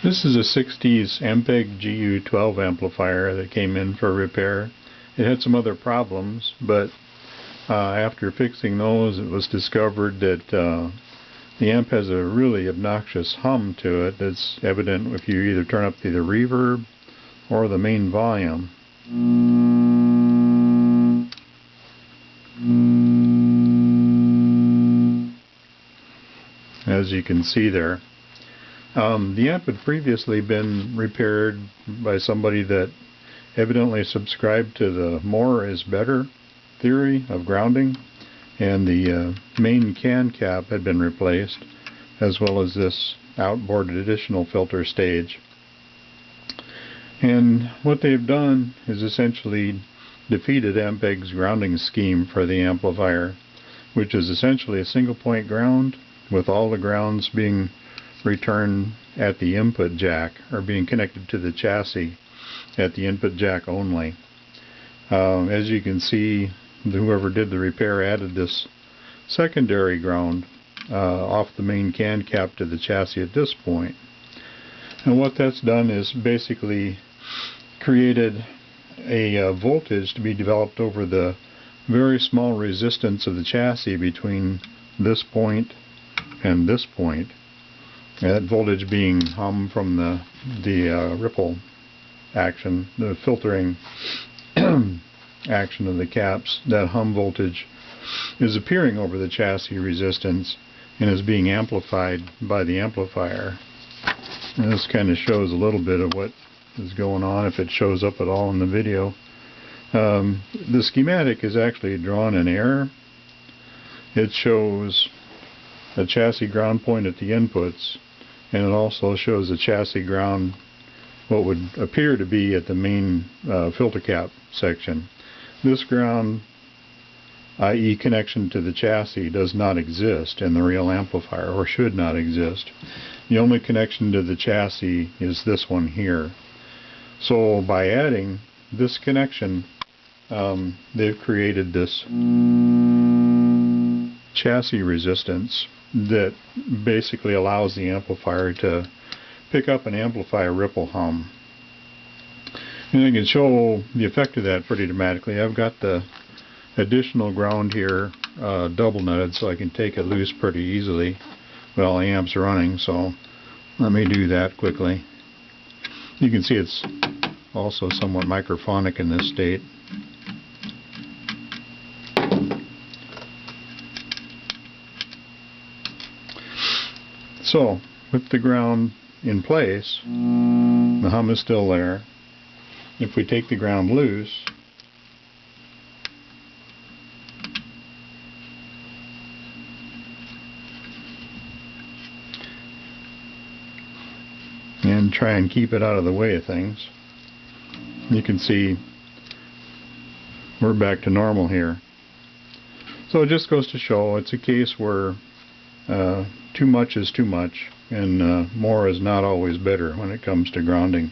This is a 60s Ampeg GU-12 amplifier that came in for repair. It had some other problems, but after fixing those, it was discovered that the amp has a really obnoxious hum to it that's evident if you either turn up the reverb or the main volume. As you can see there. The amp had previously been repaired by somebody that evidently subscribed to the more is better theory of grounding, and the main can cap had been replaced, as well as this outboard additional filter stage. And what they've done is essentially defeated Ampeg's grounding scheme for the amplifier, which is essentially a single point ground with all the grounds being returned at the input jack, or being connected to the chassis at the input jack only. As you can see, whoever did the repair added this secondary ground off the main can cap to the chassis at this point. And what that's done is basically created a voltage to be developed over the very small resistance of the chassis between this point and this point. That voltage being hum from the ripple action, the filtering action of the caps. That hum voltage is appearing over the chassis resistance and is being amplified by the amplifier. And this kind of shows a little bit of what is going on, if it shows up at all in the video. The schematic is actually drawn in error. It shows a chassis ground point at the inputs, and it also shows a chassis ground, what would appear to be at the main filter cap section. This ground, i.e. connection to the chassis, does not exist in the real amplifier, or should not exist. The only connection to the chassis is this one here. So by adding this connection, they've created this chassis resistance that basically allows the amplifier to pick up and amplify a ripple hum. And I can show the effect of that pretty dramatically. I've got the additional ground here double nutted, so I can take it loose pretty easily while the amp's running, so let me do that quickly. You can see it's also somewhat microphonic in this state. So, with the ground in place, the hum is still there. If we take the ground loose, and try and keep it out of the way of things, you can see we're back to normal here. So it just goes to show it's a case where too much is too much, and more is not always better when it comes to grounding.